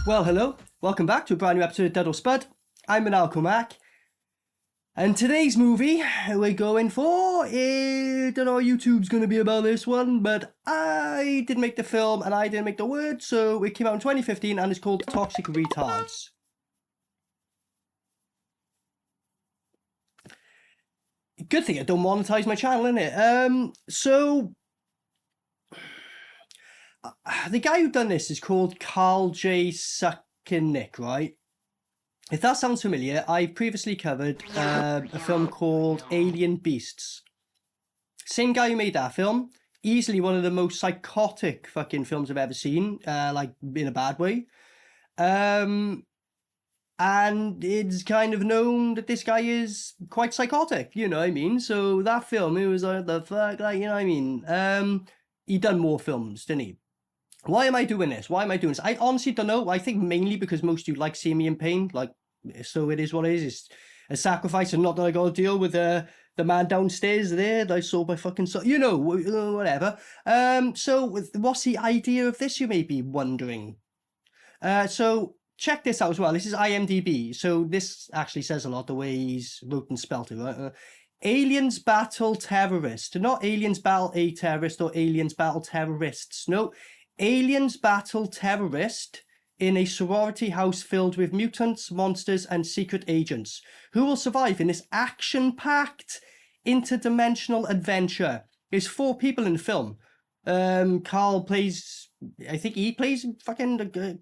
Well, hello. Welcome back to a brand new episode of DUD or Spud. I'm Maniacal Mac. And today's movie we're going for, I don't know what YouTube's going to be about this one, but I didn't make the film and I didn't make the word, so it came out in 2015 and it's called Toxic Retards. Good thing I don't monetize my channel, innit? The guy who done this is called Carl J. Suckinnick, right? If that sounds familiar, I previously covered a film called Alien Beasts. Same guy who made that film. Easily one of the most psychotic fucking films I've ever seen, like in a bad way. And it's kind of known that this guy is quite psychotic, you know what I mean? So that film, it was like, the fuck, like, you know what I mean? He done more films, didn't he? Why am I doing this? Why am I doing this? I honestly don't know. I think mainly because most of you like seeing me in pain. Like, so it is what it is. It's a sacrifice, and not that I got to deal with the man downstairs there that I saw by fucking... you know, whatever. So what's the idea of this, you may be wondering? So check this out as well. This is IMDb. So this actually says a lot, the way he's wrote and spelt it, right? Aliens battle terrorist. Not aliens battle a terrorist or aliens battle terrorists. No. Aliens battle terrorist in a sorority house filled with mutants, monsters, and secret agents. Who will survive in this action-packed, interdimensional adventure? There's 4 people in the film. Carl plays... I think he plays fucking...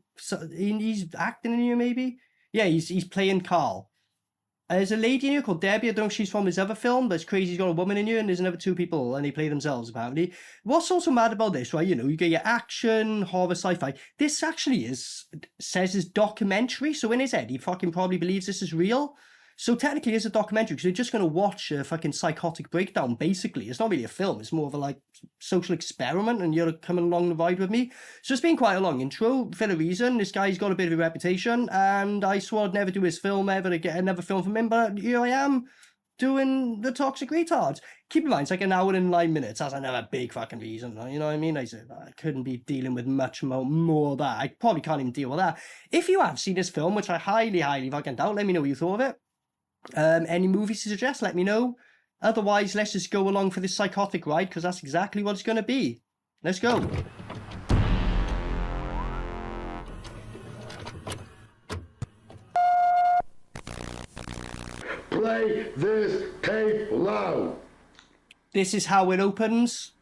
he's acting in here, maybe? Yeah, he's playing Carl. There's a lady in here called Debbie. I don't know if she's from his other film, but it's crazy he's got a woman in here, and there's another 2 people, and they play themselves, apparently. What's also mad about this, right? You know, you get your action, horror, sci-fi. This actually says it's documentary, so in his head, he fucking probably believes this is real. So technically it's a documentary, because you're just going to watch a fucking psychotic breakdown, basically. It's not really a film, it's more of a, like, social experiment, and you're coming along the ride with me. So it's been quite a long intro, for the reason. This guy's got a bit of a reputation, and I swore I'd never do his film ever to get another film from him, but here I am, doing the Toxic Retards. Keep in mind, it's like an hour and 9 minutes. That's another big fucking reason, you know what I mean? I said, I couldn't be dealing with much more of that. I probably can't even deal with that. If you have seen this film, which I highly fucking doubt, let me know what you thought of it. Any movies to suggest, let me know. Otherwise, let's just go along for this psychotic ride, because that's exactly what it's going to be. Let's go. Play this tape loud. This is how it opens.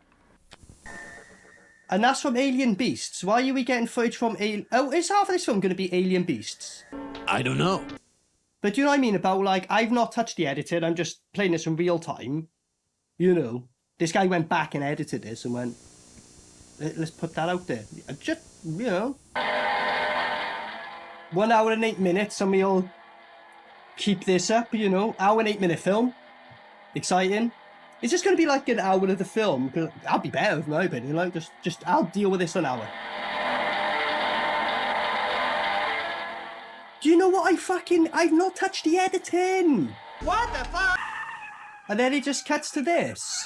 And that's from Alien Beasts. Why are we getting footage from Alien... Oh, is half of this film going to be Alien Beasts? I don't know. But do you know what I mean about, like, I've not touched the edited, I'm just playing this in real time. You know, this guy went back and edited this and went, let's put that out there. Just, you know. 1 hour and 8 minutes, and we'll keep this up, you know. Hour and 8 minute film. Exciting. It's just going to be like an hour of the film, because I'll be better, in my opinion. Like, just I'll deal with this an hour. Do you know what I've not touched the editing. What the fuck? And then it just cuts to this.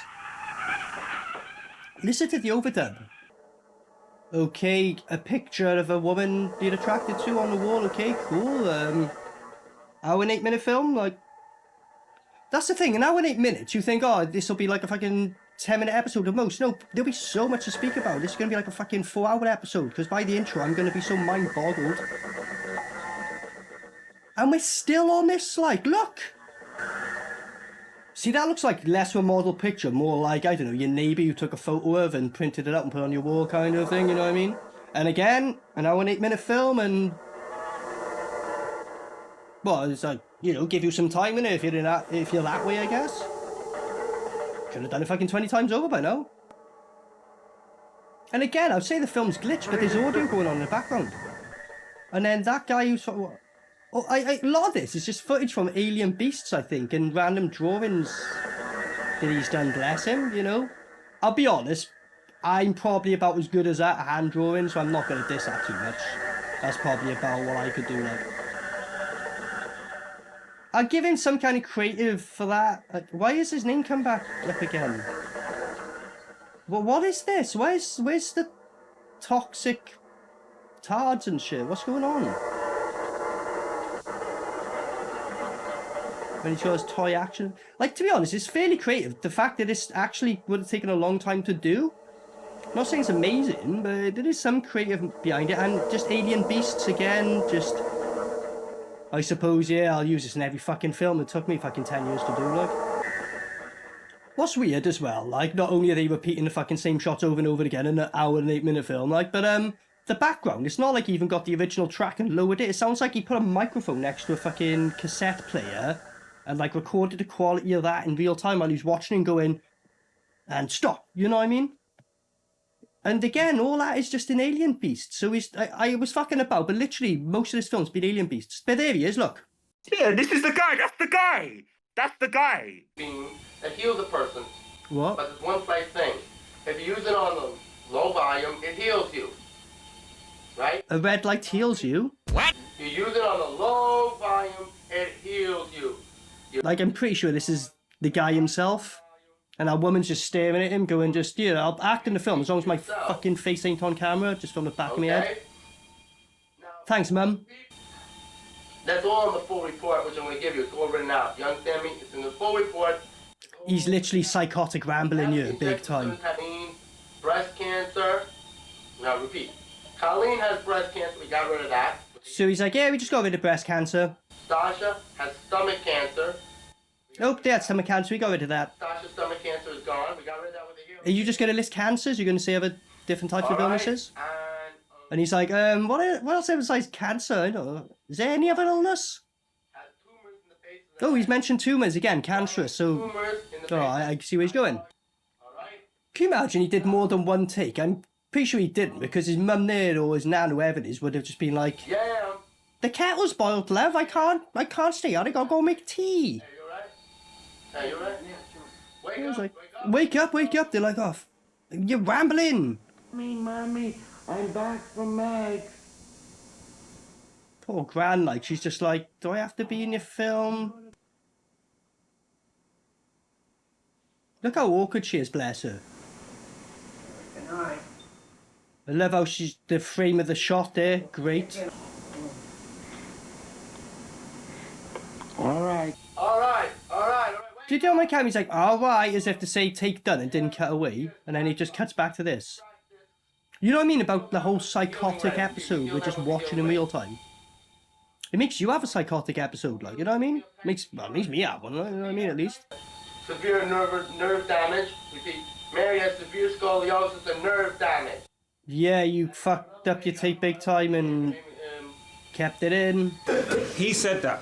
Listen to the overdub. Okay, a picture of a woman being attracted to on the wall. Okay, cool. Hour and 8 minute film, like... That's the thing, an hour and 8 minutes, you think, oh, this will be like a fucking 10-minute episode at most. No, there'll be so much to speak about. This is going to be like a fucking 4-hour episode, because by the intro, I'm going to be so mind-boggled. And we're still on this, like, look! See, that looks like less of a model picture, more like, I don't know, your neighbour you took a photo of and printed it up and put it on your wall kind of thing, you know what I mean? And again, an hour and 8 minute film, and... well, it's like, you know, give you some time in it if you're that way, I guess. Could have done it fucking 20 times over by now. And again, I'd say the film's glitched, but there's audio going on in the background. And then that guy who's... oh, a lot of this is just footage from Alien Beasts, I think, and random drawings that he's done, bless him, you know. I'll be honest, I'm probably about as good as that at hand drawing, so I'm not going to diss that too much. That's probably about what I could do, like. I'll give him some kind of creative for that. Why has his name come back up again? Well, what is this? Where's the Toxic tards and shit. What's going on? When he shows toy action. Like, to be honest, it's fairly creative. The fact that this actually would have taken a long time to do. I'm not saying it's amazing, but there is some creative behind it. And just alien beasts again, just... I suppose, yeah, I'll use this in every fucking film. It took me fucking 10 years to do, like. What's weird as well, like, not only are they repeating the fucking same shots over and over again in an hour and 8-minute film, like, but, the background, it's not like he even got the original track and lowered it. It sounds like he put a microphone next to a fucking cassette player and, like, recorded the quality of that in real time while he's watching and going, and stop, you know what I mean? And again, all that is just an alien beast. So I was fucking about, but literally, most of this film's been alien beasts. But there he is, look. Yeah, this is the guy. That's the guy. That's the guy. That heals a person. What? But it's one place thing. If you use it on the low volume, it heals you. Right? A red light heals you? What? You use it on the low volume, it heals you. Like, I'm pretty sure this is the guy himself. And that woman's just staring at him, going, just, yeah, I'll act in the film as long as my fucking face ain't on camera, just on the back of my head. Thanks, Mum. That's all in the full report, which I'm going to give you. It's all written out. You understand me? It's in the full report. He's literally psychotic rambling you, big time. Colleen, breast cancer. Now repeat. Colleen has breast cancer. We got rid of that. So he's like, yeah, we just got rid of breast cancer. Sasha has stomach cancer. Oh, they had stomach cancer, we got rid of that. Sasha's stomach cancer is gone. We got rid of that with the healing. Are you just going to list cancers? You're going to say other different types of illnesses? And he's like, what else besides cancer? I don't know. Is there any other illness? Oh, he's mentioned tumours again, cancerous, so... Oh, I see where he's going. Can you imagine he did more than one take? I'm pretty sure he didn't, because his mum there, or his nan, whoever it is, would have just been like, Yeah. the kettle's boiled, love, I can't stay out, I gotta go make tea. Hey, you right? Yeah, sure. Wake up, Like, wake up. wake up, they're like, oh, you're rambling. Mommy, I'm back from Meg. Poor Gran, like, she's just like, do I have to be in your film? Look how awkward she is, bless her. Good night. I love how she's, the frame of the shot there, great. All right. All right. Did you know my camera? He's like, alright, as if to say take done and didn't cut away, and then he just cuts back to this. You know what I mean about the whole psychotic episode we're just watching in real time? It makes you have a psychotic episode, like, you know what I mean? Makes me have one, you know what I mean, at least. Severe nerve damage. Repeat. Mary has severe scoliosis and nerve damage. Yeah, you fucked up your tape big time and kept it in. He said that,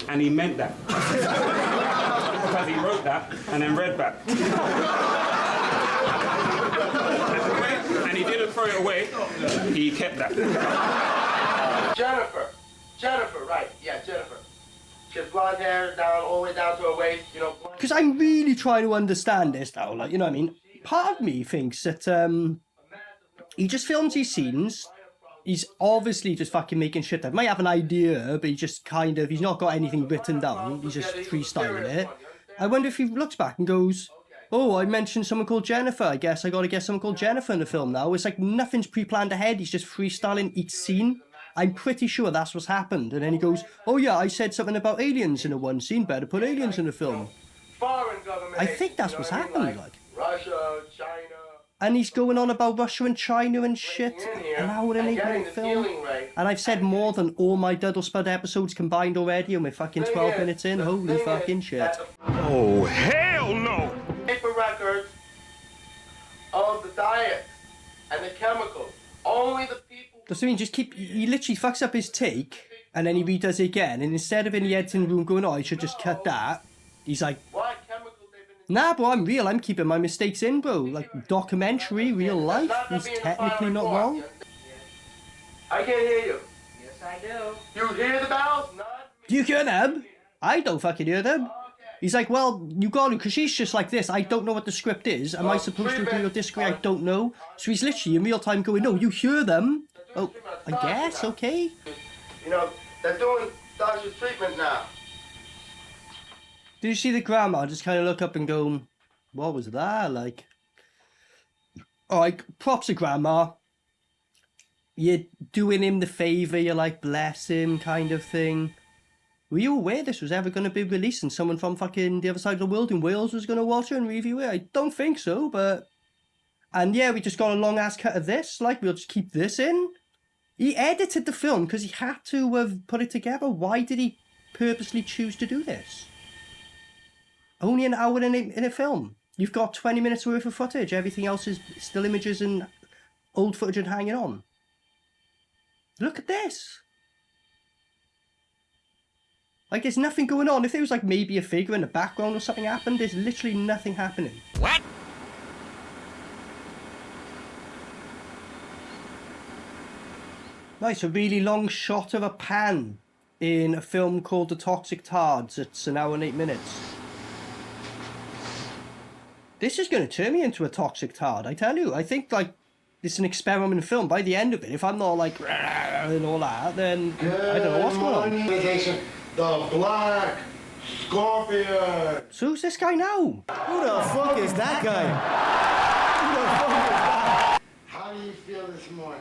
and he meant that. Because he wrote that, and then read that. And he didn't throw it away, he kept that. Jennifer, right. Yeah, Jennifer. She has blonde hair down, all the way down to her waist, you know. Because I'm really trying to understand this now, like, you know what I mean? Part of me thinks that, he just films these scenes. He's obviously just fucking making shit up. Might have an idea, but he just kind of, he's not got anything written down. He's just freestyling it. I wonder if he looks back and goes, oh, I mentioned someone called Jennifer. I guess I got to get someone called Jennifer in the film now. It's like nothing's pre-planned ahead. He's just freestyling each scene. I'm pretty sure that's what's happened. And then he goes, oh yeah, I said something about aliens in the one scene. Better put aliens in the film. I think that's what's happened, like. Russia, China. And he's going on about Russia and China and shit. An hour and 8-minute film. And I've said more than all my Dud Spud episodes combined already, and we're fucking 12 minutes in. Holy fucking shit. Oh, hell no! Paper records of the diet and the chemicals. Only the people. That's what I mean, just keep. He literally fucks up his take, and then he redoes it again. And instead of in the editing room going, oh, I should just cut that, he's like, What chemicals they've been. nah, bro, I'm real. I'm keeping my mistakes in, bro. Like, documentary, real life. He's technically not wrong. I can't hear you. Yes, I do. You hear the bells? Not me. Do you hear them? I don't fucking hear them. He's like, well, you got to, because she's just like this. I don't know what the script is. Am I supposed to agree or disagree? I don't know. So he's literally in real time going, no, you hear them. Oh, I guess, okay. You know, they're doing Sasha's treatment now. Did you see the grandma just kind of look up and go, what was that? Like, alright, props to grandma. you're doing him the favour, you're like, bless him kind of thing. Were you aware this was ever going to be released and someone from fucking the other side of the world in Wales was going to watch it and review it? I don't think so, but... And yeah, we just got a long-ass cut of this. Like, we'll just keep this in. He edited the film because he had to have put it together. Why did he purposely choose to do this? Only an hour in a film. You've got 20 minutes worth of footage. Everything else is still images and old footage and hanging on. Look at this. Like, there's nothing going on. If there was, like, maybe a figure in the background or something happened, there's literally nothing happening. What? Nice, a really long shot of a pan in a film called The Toxic Retards. It's an hour and 8 minutes. This is going to turn me into a toxic tard, I tell you. I think, like, it's an experiment film. By the end of it, if I'm not, like, and all that, then I don't know what's going on. The Black Scorpion. So who's this guy now? Who the fuck is that guy? Who the fuck is that? How do you feel this morning?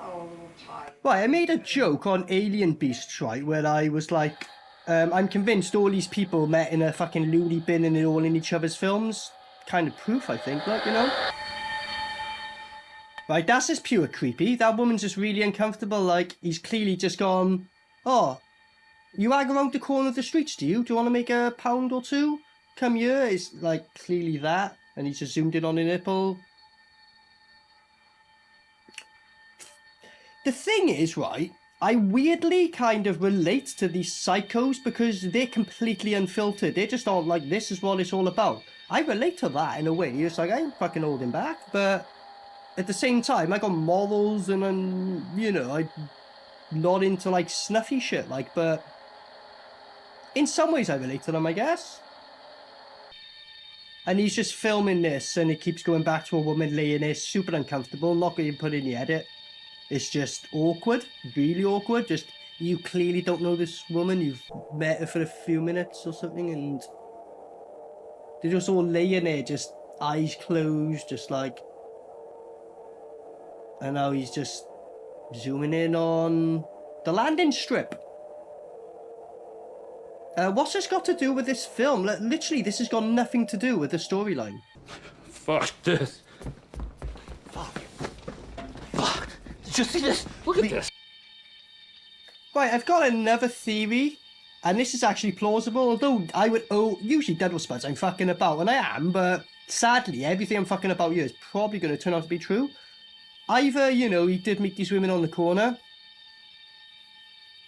Oh, a little tired. Right, I made a joke on Alien Beasts, right, where I was like, I'm convinced all these people met in a fucking loony bin and they're all in each other's films. Kind of proof, I think, like, you know? Right, that's just pure creepy. That woman's just really uncomfortable, like, he's clearly just gone, oh, you hang around the corner of the streets, do you? Do you want to make a pound or two? Come here. It's like clearly that. And he's just zoomed in on a nipple. The thing is, right, I weirdly kind of relate to these psychos because they're completely unfiltered. They just aren't like, this is what it's all about. I relate to that in a way. It's like, I ain't fucking holding back. But at the same time, I got morals and I'm, you know, I'm not into like snuffy shit. Like, but... in some ways I relate to them, I guess. And he's just filming this and it keeps going back to a woman laying there, super uncomfortable, not going to put in the edit. It's just awkward, really awkward. Just, you clearly don't know this woman, you've met her for a few minutes or something and they're just all laying there, just eyes closed, just like... And now he's just zooming in on the landing strip. What's this got to do with this film? Literally, this has got nothing to do with the storyline. Fuck this. Fuck. Did you see this? Look at this. Right, I've got another theory, and this is actually plausible, although I would, usually Dead with Spuds I'm fucking about, and I am, but sadly, everything I'm fucking about here is probably going to turn out to be true. Either, you know, he did meet these women on the corner,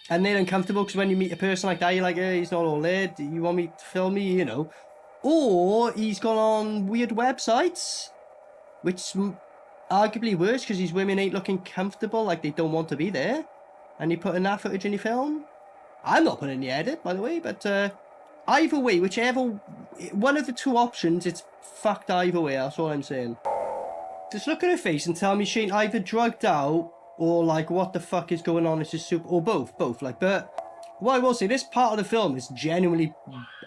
and they're uncomfortable because when you meet a person like that, you're like, hey, he's not all there. Do you want me to film me? You know. Or he's gone on weird websites, which arguably worse because these women ain't looking comfortable, like they don't want to be there. And you putting that footage in your film? I'm not putting in the edit, by the way, but either way, whichever one of the two options, it's fucked either way. That's all I'm saying. Just look at her face and tell me she ain't either drugged out or like what the fuck is going on. It's just super, or both. Like, but what I will say, this part of the film is genuinely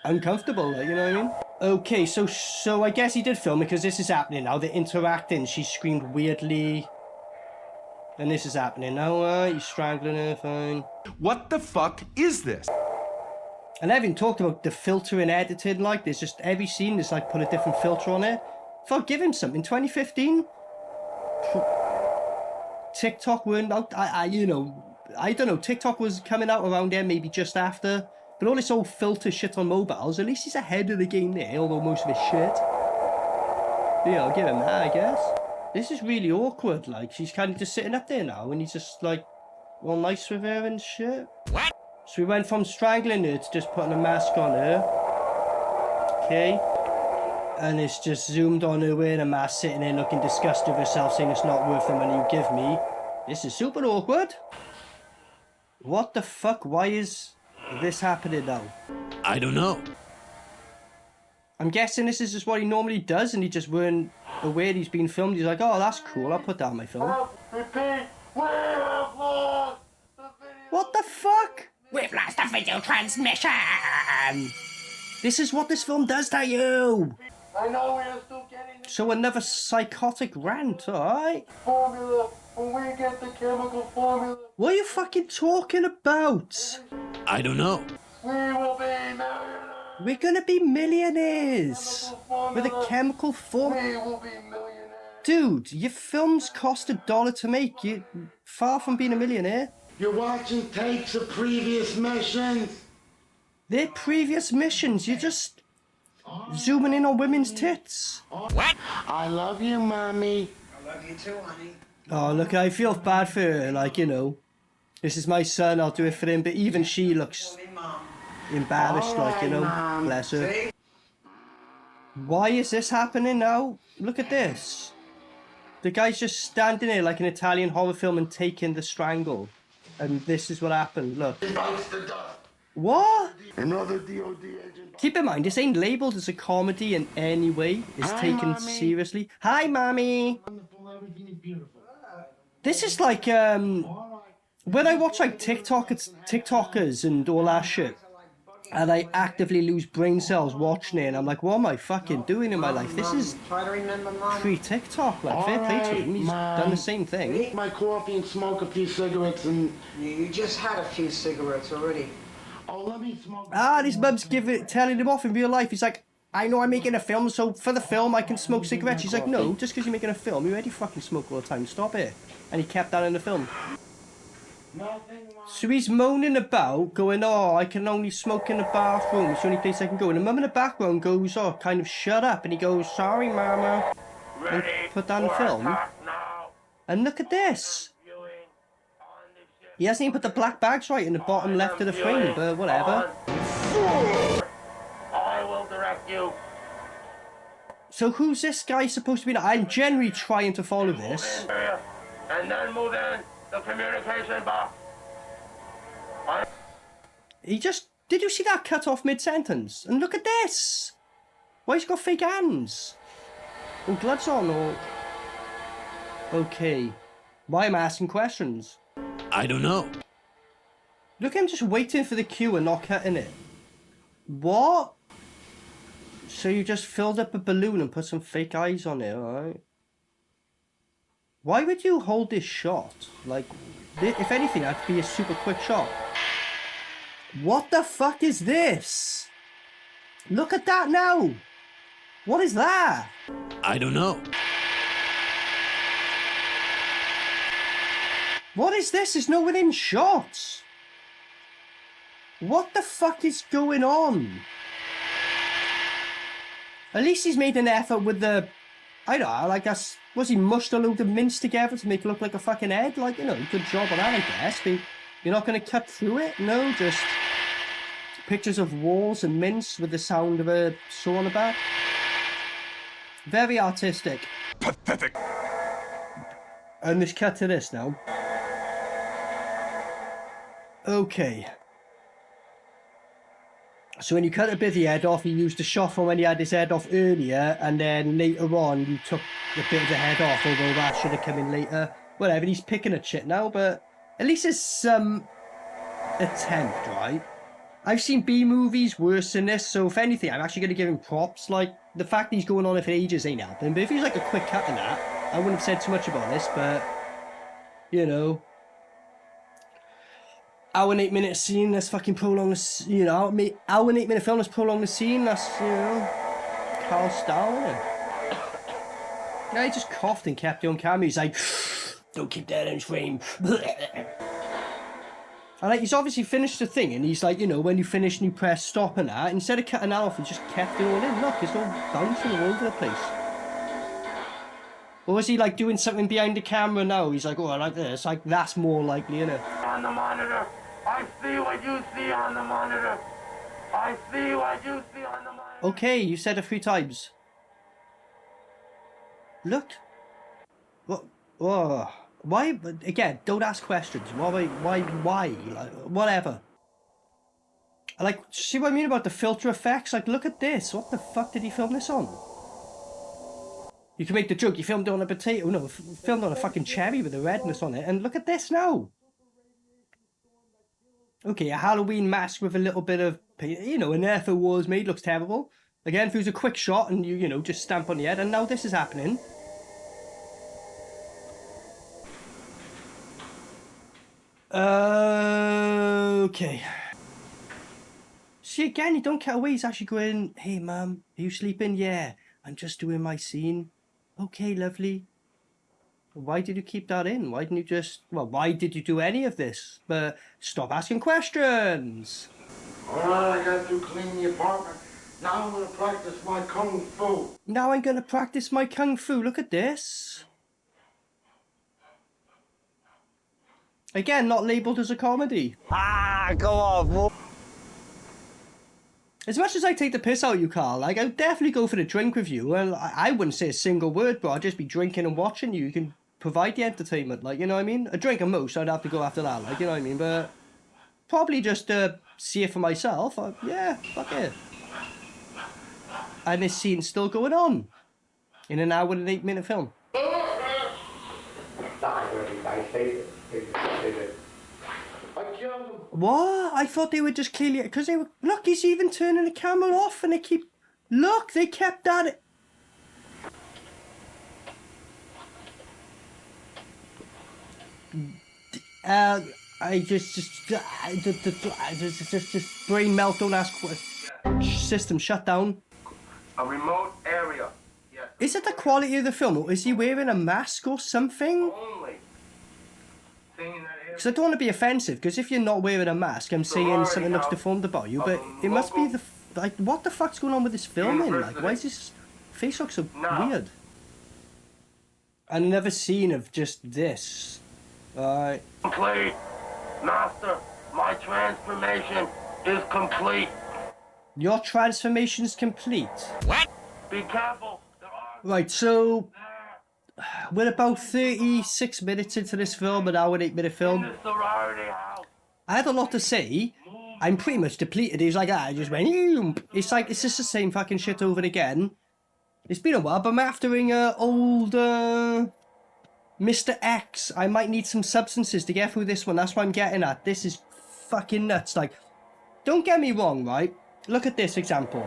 uncomfortable. Like, you know what I mean? Okay, so I guess he did film because this is happening now. They're interacting. She screamed weirdly, and this is happening now. He's strangling her. Fine. What the fuck is this? And I haven't talked about the filter and editing. Like, there's just every scene. There's like put a different filter on it. If I'll give him something, 2015. TikTok weren't out, you know, I don't know, TikTok was coming out around there, maybe just after, but all this old filter shit on mobiles, at least he's ahead of the game there, although most of it's shit. Yeah, I'll give him that, I guess. This is really awkward, like, she's kind of just sitting up there now, and he's just, like, all nice with her and shit. What? So we went from strangling her to just putting a mask on her. Okay. And it's just zoomed on her wearing a mask, sitting there looking disgusted with herself, saying it's not worth the money you give me. This is super awkward. What the fuck? Why is this happening now? I don't know. I'm guessing this is just what he normally does and he just weren't aware he's being filmed. He's like, oh, that's cool, I'll put that on my film. Repeat, we have lost the video. What the fuck? We've lost the video transmission. This is what this film does to you. I know we're still getting the So another psychotic rant, alright? formula. When we get the chemical formula, What are you fucking talking about? I don't know. we will be millionaires. We're gonna be millionaires with a chemical form. We will be millionaires. Dude, your films cost $1 to make. You far from being a millionaire. You're watching tapes of previous missions. They're previous missions. You're just zooming in on women's tits. I love you, Mommy. Oh, look, I feel bad for her. Like, you know, this is my son. I'll do it for him. But even she looks embarrassed, like, you know, bless her. Why is this happening now? Look at this. The guy's just standing there like an Italian horror film and taking the strangle. And this is what happened, look. What? Another DUD agent. Keep in mind, this ain't labelled as a comedy in any way. It's Hi, taken Mommy. seriously. Hi, Mommy! Everything is beautiful. This is like, when I watch like TikTokers and all that shit, and I actively lose brain cells watching it, and I'm like, what am I fucking doing in my life? This is Try to remember, Mom. pre-TikTok, like, fair play to him. He's done the same thing. Eat my coffee and smoke a few cigarettes and... You just had a few cigarettes already. Oh, let me smoke... Ah, his mum's telling him off in real life. He's like, I know I'm making a film, so for the film I can smoke cigarettes. She's like, no, just because you're making a film, you already fucking smoke all the time. Stop it. And he kept that in the film. So he's moaning about, going, oh, I can only smoke in the bathroom. It's the only place I can go. And the mum in the background goes, oh, kind of shut up. And he goes, sorry, Mama. And put that in the film. And look at this. He hasn't even put the black bags right in the bottom left of the frame, but whatever. I will direct you. So who's this guy supposed to be? I'm generally trying to follow this. And then move in the communication box. He just... Did you see that cut off mid-sentence? And look at this! Why he's got fake hands? Or gloves on, or... Okay. Why am I asking questions? I don't know. Look at him just waiting for the cue and not cutting it. What? So you just filled up a balloon and put some fake eyes on it, alright? Why would you hold this shot? Like, if anything, that'd be a super quick shot. What the fuck is this? Look at that now! What is that? I don't know. What is this? There's no one in shot. What the fuck is going on? At least he's made an effort with the... I don't know, like that's... Was he mushed a load of mince together to make it look like a fucking head? Like, you know, good job on that, I guess. But you're not going to cut through it? No, just... pictures of walls and mince with the sound of a saw on the back. Very artistic. Pathetic. And let's cut to this now. Okay. So when you cut a bit of the head off, you used the shot from when he had his head off earlier, and then later on you took a bit of the head off, although that should have come in later. Whatever, he's picking at shit now, but at least it's some attempt, right? I've seen B-movies worse than this, so if anything, I'm actually going to give him props. Like, the fact that he's going on it for ages ain't helping, but if he's like a quick cut in that, I wouldn't have said too much about this, but, you know... Hour and 8 minute scene, let's fucking prolong the, you know, hour and 8 minute film, let's prolong the scene, that's, you know, Carl style, isn't it? Yeah, he just coughed and kept it on camera, he's like, don't keep that in frame. And like, he's obviously finished the thing, and he's like, you know, when you finish and you press stop and that, instead of cutting that off, he just kept it all in, look, it's all bouncing all over the place. Or was he like doing something behind the camera now? He's like, oh, I like this, like, that's more likely, innit? On the monitor. I see what you see on the monitor. I see what you see on the monitor. Okay, you said it 3 times. Look. What? Oh. Why? Again, don't ask questions. Why? Like, whatever. Like, see what I mean about the filter effects? Like, look at this. What the fuck did he film this on? You can make the joke, you filmed it on a potato. No, filmed on a fucking cherry with the redness on it. And look at this now. Okay, a Halloween mask with a little bit of, you know, an effort was made. Looks terrible. Again, if it was a quick shot and you know, just stamp on the head, and now this is happening. Okay. See, again, you don't cut away. He's actually going, hey, Mum, are you sleeping? Yeah, I'm just doing my scene. Okay, lovely. Why did you keep that in? Why didn't you just... Well, why did you do any of this? But stop asking questions. Alright, I got to clean the apartment. Now I'm gonna practice my kung fu. Now I'm going to practice my kung fu. Look at this. Again, not labelled as a comedy. Ah, go on. As much as I take the piss out of you, Carl, like, I would definitely go for the drink with you. Well, I wouldn't say a single word, but I'd just be drinking and watching you. You can provide the entertainment, like, you know what I mean? A drink at most, I'd have to go after that, like, you know what I mean? But probably just see it for myself. Yeah, fuck it. And this scene's still going on in an hour and 8-minute film. What? I thought they were just clearly... Because they were... Look, he's even turning the camera off and they keep... Look, they kept that... I just brain melt, don't ask... System shut down. A remote area. Yes. Is it the quality of the film, or is he wearing a mask or something? Only. Because I don't want to be offensive, because if you're not wearing a mask, I'm saying something looks deformed about you, but it must be the... Like, what the fuck's going on with this filming? Like, why is this face look so weird? Another scene of just this. Alright. Complete. Master, my transformation is complete. Your transformation's complete. What? Be careful. Right, so... We're about 36 minutes into this film, an hour and 8-minute film. I had a lot to say. I'm pretty much depleted. He's like, I just went... It's like, it's just the same fucking shit over again. It's been a while, but I'm after old... Mr. X. I might need some substances to get through this one. That's what I'm getting at. This is fucking nuts. Like, don't get me wrong, right? Look at this example.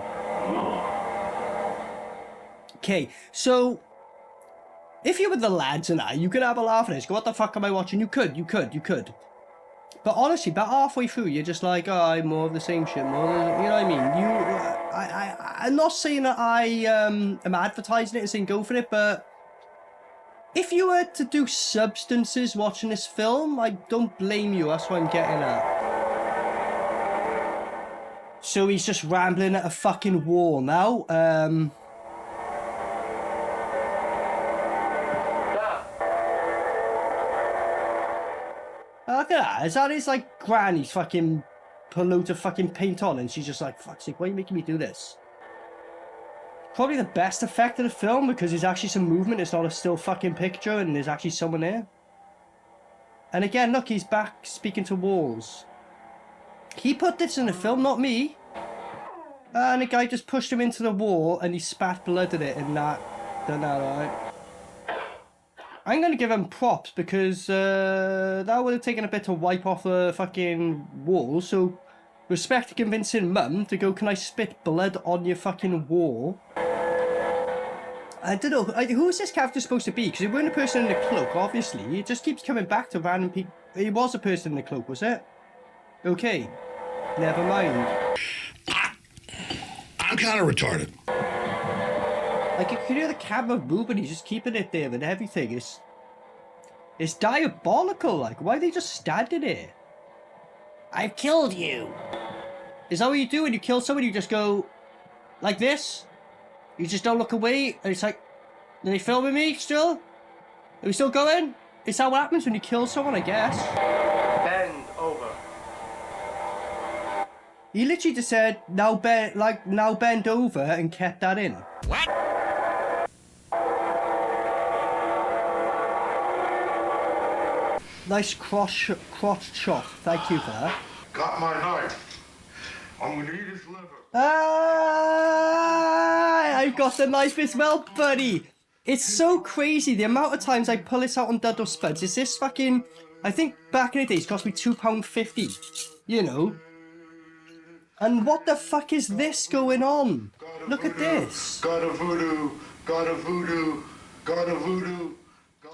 Okay, so... If you were the lads and you could have a laugh at this. Go, what the fuck am I watching? You could. But honestly, about halfway through, you're just like, oh, more of the same shit, more of the, you know what I mean? I'm not saying that I am advertising it and saying go for it, but if you were to do substances watching this film, I don't blame you. That's what I'm getting at. So he's just rambling at a fucking wall now. Look at that. Is that his, like, granny's fucking put a load of fucking paint on and she's just like, fuck's sake, why are you making me do this? Probably the best effect of the film because there's actually some movement. It's not a still fucking picture and there's actually someone there. And again, look, he's back speaking to walls. He put this in the film, not me. And the guy just pushed him into the wall and he spat blood at it and that. Done that, alright. I'm going to give him props because that would have taken a bit to wipe off the fucking wall. So, respect to convincing Mum to go, can I spit blood on your fucking wall? I don't know, who is this character supposed to be? Because he wasn't a person in the cloak, obviously. It just keeps coming back to random people. He was a person in the cloak, was it? Okay, never mind. I'm kind of retarded. Like, you can hear the camera moving, he's just keeping it there and everything. It's diabolical, like, why are they just standing there? I've killed you. Is that what you do when you kill someone? You just go like this? You just don't look away? And it's like, are they filming me still? Are we still going? Is that what happens when you kill someone, I guess? Bend over. He literally just said, now bend over and kept that in. What? Nice crotch chop. Thank you for that. Got my knife. I'm gonna eat his liver. I've got the knife as well, buddy. It's so crazy the amount of times I pull this out on DUD or Spuds. Is this fucking... I think back in the days it cost me £2.50. You know. And what the fuck is this going on? Look at this. God of voodoo, God of voodoo, God of voodoo.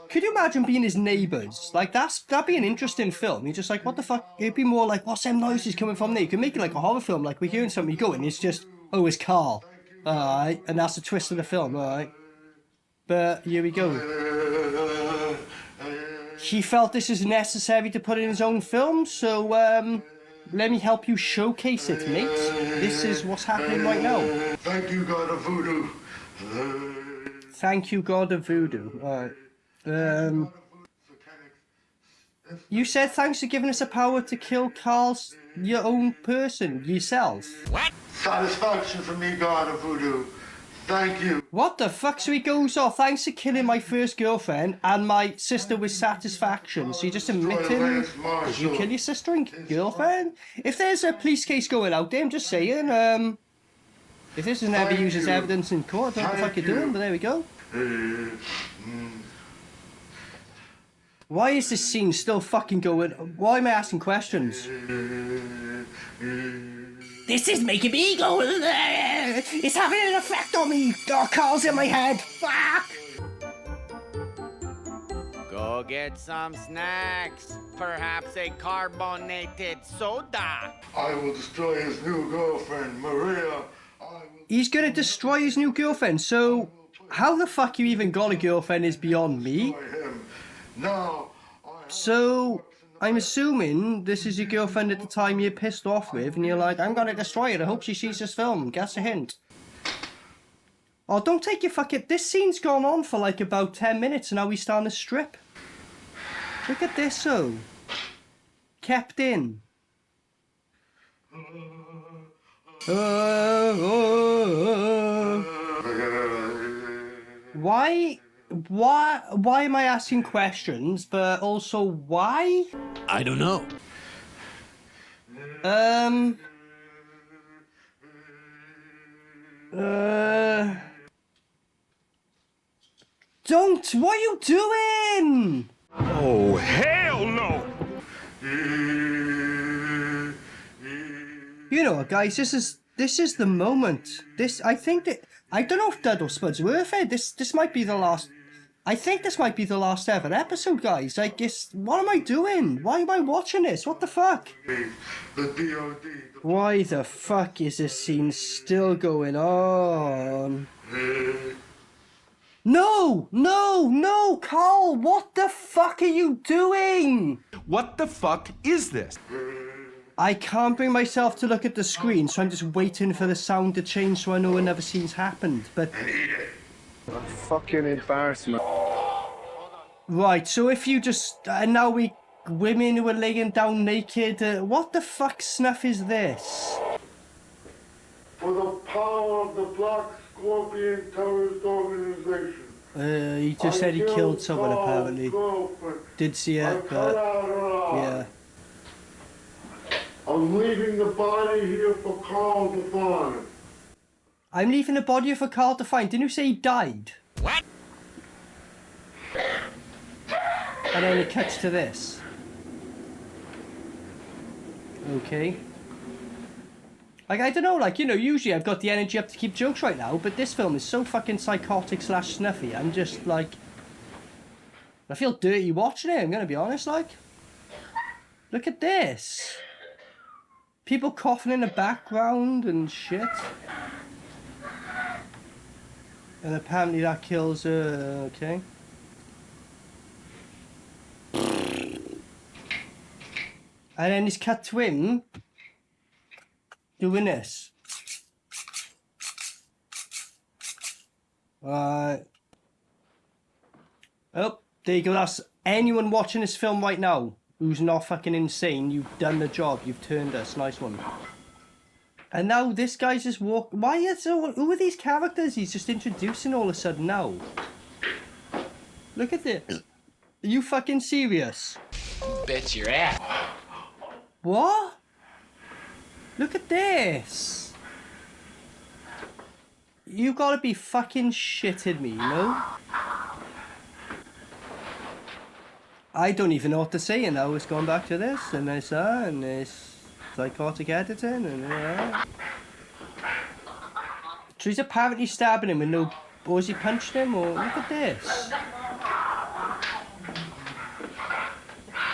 Could you imagine being his neighbours? Like, that'd be an interesting film. You're just like, what the fuck? It'd be more like, what's them noises coming from there? You could make it like a horror film, like we're hearing something going, it's just, oh, it's Carl. Alright, and that's the twist of the film, alright. But, here we go. He felt this is necessary to put in his own film, so, let me help you showcase it, mate. This is what's happening right now. Thank you, God of voodoo. Thank you, God of Voodoo. Alright. You said thanks for giving us the power to kill Carl's your own person, yourself. What? Satisfaction for me, God of voodoo. Thank you. What the fuck? So he goes off, thanks for killing my first girlfriend and my sister with satisfaction. So you just admitting, did you kill your sister and girlfriend? If there's a police case going out there, I'm just saying, if this is never used as evidence in court, I don't know what the fuck you're doing, but there we go. Why is this scene still fucking going? Why am I asking questions? This is making me go. It's having an effect on me. Carl's in my head. Fuck. Go get some snacks. Perhaps a carbonated soda. I will destroy his new girlfriend, Maria. He's gonna destroy his new girlfriend. So, how the fuck you even got a girlfriend is beyond me. Now, So, I'm assuming this is your girlfriend at the time you're pissed off with, and you're like, I'm gonna destroy it. I hope she sees this film. Guess a hint. Oh, don't take your fucking. This scene's gone on for like about 10 minutes, and now he's starting to strip. Look at this, though. Kept in. Why am I asking questions, but also why? I don't know. Don't! What are you doing? Oh, hell no! You know what, guys? This is the moment. I think that I don't know if DUD or Spud's worth it. This might be the last. I think this might be the last ever episode, guys. Like, what am I doing? Why am I watching this? What the fuck? the DUD. Why the fuck is this scene still going on? No, Carl, what the fuck are you doing? What the fuck is this? I can't bring myself to look at the screen, so I'm just waiting for the sound to change so I know another scene's happened. But Fucking embarrassment. right, so if you just and now women who are laying down naked. What the fuck snuff is this? For the power of the Black Scorpion terrorist organization. He just said he killed someone apparently. Did see it, but yeah. I'm leaving the body here for Carl to find. I'm leaving the body for Carl to find. Didn't you say he died? What? And then it cuts to this. Okay. Like, I don't know, like, you know, usually I've got the energy up to keep jokes right now, but this film is so fucking psychotic / snuffy. I'm just, like... I feel dirty watching it, I'm gonna be honest, like. Look at this. People coughing in the background and shit. And apparently that kills her, okay. And then it's cut to him doing this. Oh, there you go. That's anyone watching this film right now who's not fucking insane. You've done the job. You've turned us. Nice one. And now this guy's just walk. Why is so? Who are these characters? He's just introducing all of a sudden now. Look at this. Are you fucking serious? Bet your ass. What? Look at this. You gotta be fucking shitting me, you know? I don't even know what to say, and now it's going back to this, and this, and this. psychotic editing and So he's apparently stabbing him with no... Or is he punching him? Or look at this.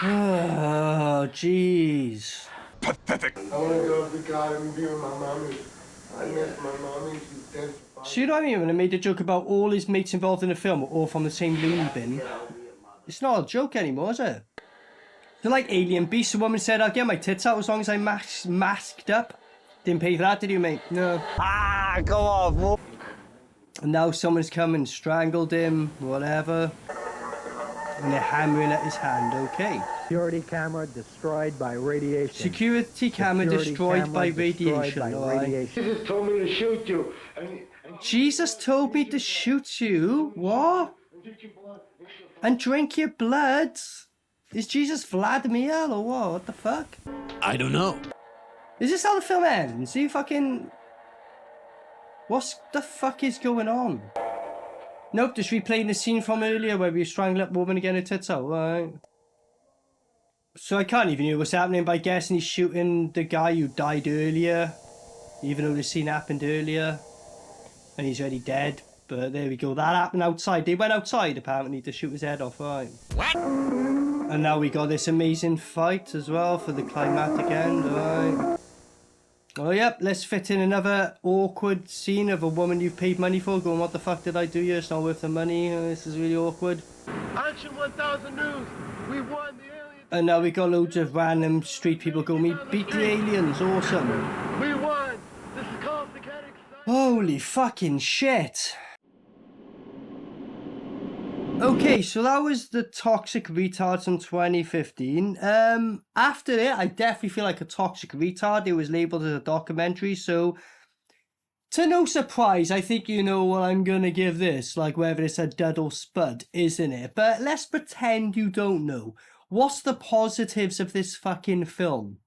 Oh, jeez. Pathetic. I want to go to the garden and be with my mommy. I miss my mommy. She's dead. See what I mean when I made a joke about all his mates involved in the film are all from the same loony bin? It's not a joke anymore, is it? They're like Alien Beast. The woman said, I'll get my tits out as long as I'm masked up. Didn't pay for that, did you, mate? No. Ah, go on, Wolf. And now someone's come and strangled him, whatever. And they're hammering at his hand, okay. Security camera destroyed by radiation. Security camera destroyed by radiation, alright. Jesus told me to shoot you. Jesus told me to shoot you? What? And drink your blood? Is Jesus Vladimir or what? What the fuck? I don't know. Is this how the film ends? He fucking... What the fuck is going on? Nope, just replaying the scene from earlier where we strangled up woman again her tits out, right? So I can't even hear what's happening by guessing he's shooting the guy who died earlier. Even though the scene happened earlier. And he's already dead. But there we go, that happened outside. They went outside apparently to shoot his head off, right? What? And now we got this amazing fight as well for the climactic end, right? Oh yep, let's fit in another awkward scene of a woman you've paid money for going, what the fuck did I do here? It's not worth the money. This is really awkward. Action 1000 News. We won the aliens. And now we got loads of random street people going, we beat the aliens, awesome. We won. This is called Psychotic. Holy fucking shit. Okay, so that was the Toxic Retards in 2015. After it, I definitely feel like a toxic retard. It was labelled as a documentary, so to no surprise, I think you know what I'm going to give this, like whether it's a dud or spud, isn't it? But let's pretend you don't know. What's the positives of this fucking film?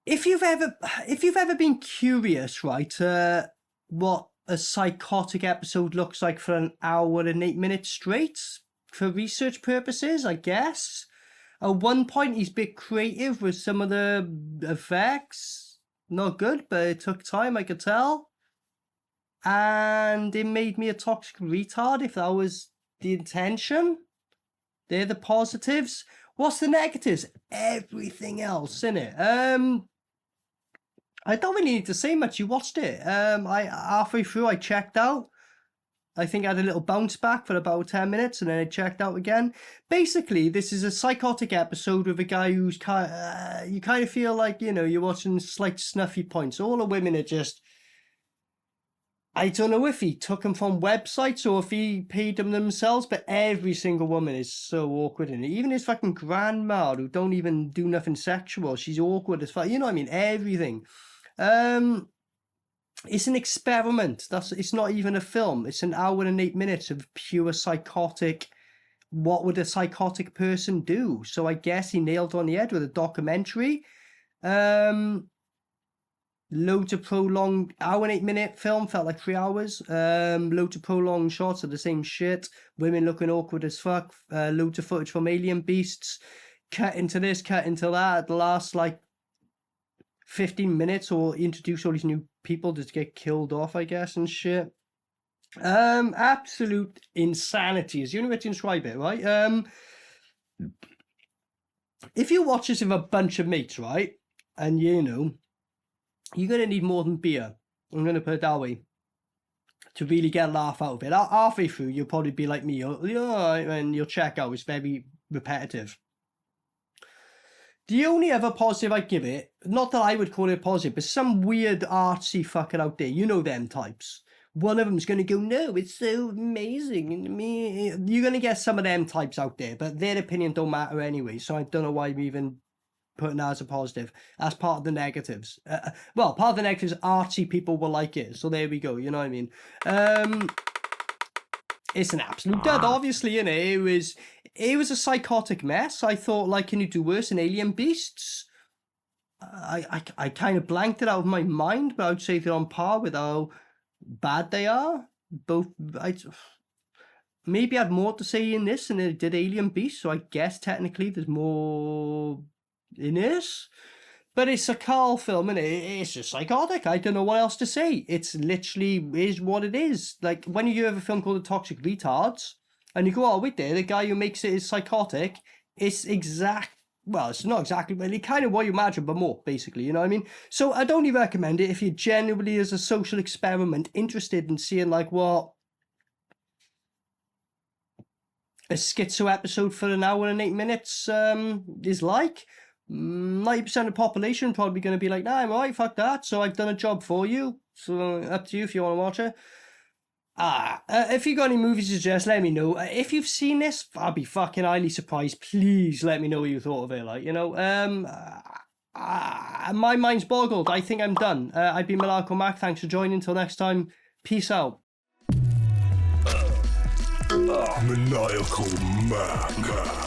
If you've ever been curious, right, what a psychotic episode looks like for an hour and 8 minutes straight, for research purposes, I guess. At one point, he's a bit creative with some of the effects. Not good, but it took time, I could tell. And it made me a toxic retard, if that was the intention. They're the positives. What's the negatives? Everything else, innit? I don't really need to say much. You watched it. Halfway through, I checked out. I think I had a little bounce back for about 10 minutes, and then I checked out again. Basically, this is a psychotic episode with a guy who's you kind of feel like, you know, you're watching slight snuffy points. All the women are just... I don't know if he took them from websites or if he paid them themselves, but every single woman is so awkward in it. Even his fucking grandma, who don't even do nothing sexual, she's awkward as fuck. You know what I mean? Everything. It's an experiment. It's not even a film. It's an hour and 8 minutes of pure psychotic. What would a psychotic person do? So I guess he nailed on the head with a documentary. Loads of prolonged, hour and 8 minute film, felt like 3 hours. Loads of prolonged shots of the same shit. Women looking awkward as fuck. Loads of footage from Alien Beasts. Cut into this, cut into that. The last like 15 minutes or introduce all these new people to get killed off, I guess, and shit. Absolute insanity is the only way to describe it, right? If you watch this with a bunch of mates, right, and you know, you're going to need more than beer. I'm going to put it that way. To really get a laugh out of it. Halfway through, you'll probably be like me. And you'll check out. It's very repetitive. The only other positive I give it, not that I would call it positive, but some weird artsy fucker out there. You know them types. One of them's going to go, no, it's so amazing. You're going to get some of them types out there. But their opinion don't matter anyway. So I don't know why I'm even putting that as a positive. That's part of the negatives. Well, part of the negatives, artsy people will like it. So there we go. You know what I mean? It's an absolute dud, obviously, innit? It was a psychotic mess. I thought, like, can you do worse than Alien Beasts? I kind of blanked it out of my mind, but I would say they're on par with how bad they are. Both, maybe I had more to say in this than it did Alien Beast, so I guess technically there's more in this. But it's a Carl film, and it's just psychotic. I don't know what else to say. It's literally is what it is. Like, when you have a film called The Toxic Retards, and you go, oh, wait there, the guy who makes it is psychotic, it's well, it's not exactly, but it's kind of what you imagine, but more, basically, you know what I mean? So I'd only recommend it if you're genuinely, as a social experiment, interested in seeing, like, what a schizo episode for an hour and 8 minutes is like. 90% of the population probably going to be like, nah, I'm alright, fuck that, so I've done a job for you, so up to you if you want to watch it. If you got any movies to suggest, let me know. If you've seen this, I'd be fucking highly surprised. Please let me know what you thought of it, like, you know. My mind's boggled. I think I'm done. I've been Maniacal Mac. Thanks for joining. Until next time, peace out. Maniacal Mac.